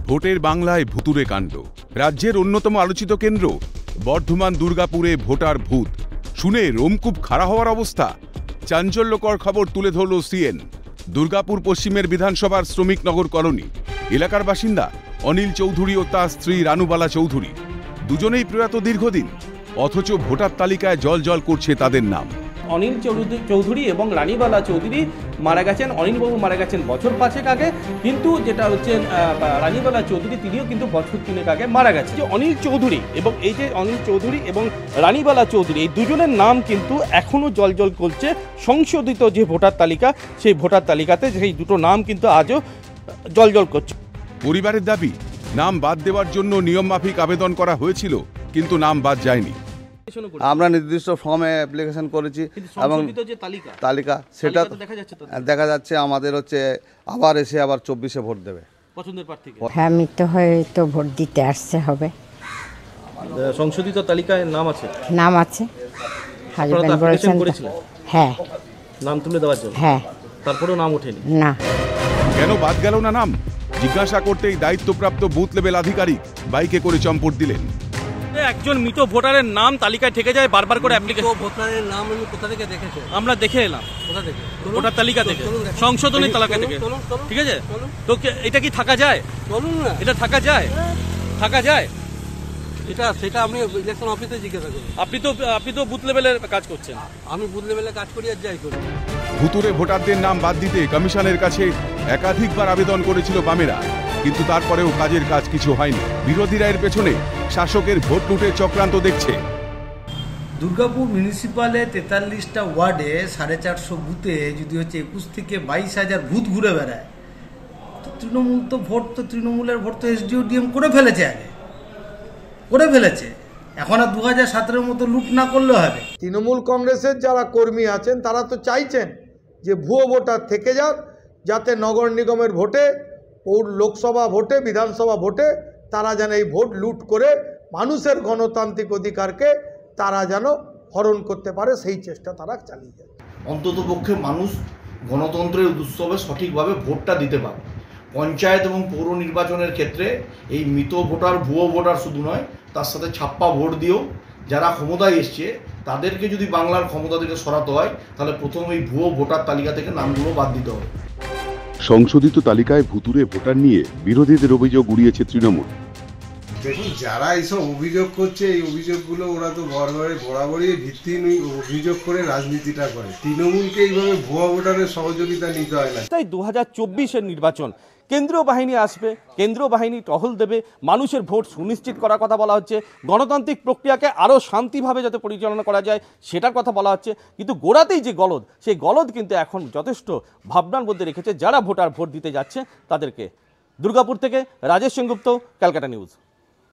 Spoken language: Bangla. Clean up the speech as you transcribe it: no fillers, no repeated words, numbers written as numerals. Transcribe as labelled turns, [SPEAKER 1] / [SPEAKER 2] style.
[SPEAKER 1] ভোটের বাংলায় ভুতুরে কাণ্ড। রাজ্যের অন্যতম আলোচিত কেন্দ্র বর্ধমান দুর্গাপুরে ভোটার ভূত। শুনে রোমকূপ খাড়া হওয়ার অবস্থা। চাঞ্চল্যকর খবর তুলে ধরল সিএন। দুর্গাপুর পশ্চিমের বিধানসভার শ্রমিকনগর কলোনি এলাকার বাসিন্দা অনিল চৌধুরী ও তার স্ত্রী রানুবালা চৌধুরী, দুজনেই প্রয়াত দীর্ঘদিন, অথচ ভোটার তালিকায় জল করছে তাদের নাম।
[SPEAKER 2] অনিল চৌধুরী এবং রানীবালা চৌধুরী মারা গেছেন। অনিলবাবু মারা গেছেন বছর 5 আগে, কিন্তু যেটা হচ্ছে রানীবালা চৌধুরী তিনিও কিন্তু বছর 3 আগে মারা গেছে। যে অনিল চৌধুরী এবং এই যে অনিল চৌধুরী এবং রানীবালা চৌধুরী, এই দুজনের নাম কিন্তু এখনও জল করছে। সংশোধিত যে ভোটার তালিকা, সেই ভোটার তালিকাতে সেই দুটো নাম কিন্তু আজও জল করছে।
[SPEAKER 1] পরিবারের দাবি, নাম বাদ দেওয়ার জন্য নিয়মমাফিক আবেদন করা হয়েছিল, কিন্তু নাম বাদ যায়নি।
[SPEAKER 3] আমরা নির্দিষ্ট ফর্মে অ্যাপ্লিকেশন করেছি এবং তালিকা সেটা দেখা যাচ্ছে আমাদের হচ্ছে আবার 24-এ ভোট দেবে।
[SPEAKER 4] হ্যাঁ, আমি তো হয়তো ভোট দিতে আসতে হবে।
[SPEAKER 2] সংশোধিত তালিকায় নাম আছে।
[SPEAKER 4] হাজবেন্ড বলেছেন হ্যাঁ
[SPEAKER 2] নাম তুলে দেওয়ার জন্য।
[SPEAKER 4] হ্যাঁ,
[SPEAKER 2] তারপরেও নাম ওঠেনি। না,
[SPEAKER 1] কেন বাদ গেল না নাম? জিজ্ঞাসা করতেই দায়িত্বপ্রাপ্ত বুথ লেভেল আধিকারিক বাইকে করে চম্পট দিলেন।
[SPEAKER 2] একজন মৃত ভোটারের নাম তালিকায় থেকে যায় বারবার করে। অ্যাপ্লিকেশন ভোটারের নাম আমি কোথা থেকে দেখেছো? আমরা দেখে এলাম। কোথা থেকে? ভোটার তালিকা থেকে, সংশোধনী তালিকা থেকে। ঠিক আছে, তো এটা কি থাকা যায়? বলুন না, এটা থাকা যায়? থাকা যায় এটা? সেটা আপনি ইলেকশন অফিসে জিজ্ঞাসা করুন। আপনি তো বুথ লেভেলের কাজ করছেন। আমি বুথ লেভেলে কাজ করি আর যাই করি।
[SPEAKER 1] ভুতুরে ভোটারদের নাম বাদ দিতে কমিশনের কাছে একাধিকবার আবেদন করেছিল বামেরা, কিন্তু তারপরেও কাজের কাজ কিছু হয়নি। বিরোধীরা এর পেছনে শাসকের ভোট লুটের চক্রান্ত দেখছে।
[SPEAKER 5] দুর্গাপুর মিউনিসিপালে 43টা ওয়ার্ডে 450 বুথে যদি হচ্ছে 21 থেকে 22,000 বুথ ঘুরে বেড়ায়, তো তৃণমূল তো ভোট, তো তৃণমূলের ভোট তো এসডিওডিএম করে ফেলেছে, আগে করে ফেলেছে। এখন আর 2017-এর মতো লুট না করলে হবে।
[SPEAKER 6] তৃণমূল কংগ্রেসের যারা কর্মী আছেন তারা তো চাইছেন যে ভুয়ো ভোটার থেকে যাক, যাতে নগর নিগমের ভোটে, লোকসভা ভোটে, বিধানসভা ভোটে তারা যেন এই ভোট লুট করে মানুষের গণতান্ত্রিক অধিকারকে তারা যেন হরণ করতে পারে, সেই চেষ্টা তারা চালিয়ে যায়।
[SPEAKER 7] অন্ততপক্ষে মানুষ গণতন্ত্রের উৎসবে সঠিকভাবে ভোটটা দিতে পারে। পঞ্চায়েত এবং পৌর নির্বাচনের ক্ষেত্রে এই মৃত ভোটার, ভুয়ো ভোটার শুধু নয়, তার সাথে ছাপ্পা ভোট দিয়েও যারা ক্ষমতায় এসছে তাদেরকে যদি বাংলার ক্ষমতা থেকে সরাতে হয়, তাহলে প্রথমে এই ভুয়ো ভোটার তালিকা থেকে নামগুলো বাদ দিতে হবে।
[SPEAKER 1] সংশোধিত তালিকায় ভুতুরে ভোটার নিয়ে বিরোধীদের অভিযোগ উড়িয়েছে তৃণমূল।
[SPEAKER 8] দেখুন, যারা এইসব অভিযোগ করছে, এই অভিযোগগুলো ওরা তো বরাবরই ভিত্তিহীন অভিযোগ করে রাজনীতিটা করে। তৃণমূলকে এইভাবে ভুয়া ভোটারের সহযোগিতা নিতে হয় না।
[SPEAKER 2] তাই 2024-এর নির্বাচন, কেন্দ্রীয় বাহিনী আসবে, কেন্দ্রীয় বাহিনী টহল দেবে, মানুষের ভোট সুনিশ্চিত করার কথা বলা হচ্ছে, গণতান্ত্রিক প্রক্রিয়াকে আরও শান্তিভাবে যাতে পরিচালনা করা যায় সেটার কথা বলা হচ্ছে। কিন্তু গোড়াতেই যে গলদ, সেই গলদ কিন্তু এখন যথেষ্ট ভাবনার মধ্যে রেখেছে যারা ভোট দিতে যাচ্ছে তাদেরকে। দুর্গাপুর থেকে রাজেশ সেনগুপ্ত, ক্যালকাটা নিউজ।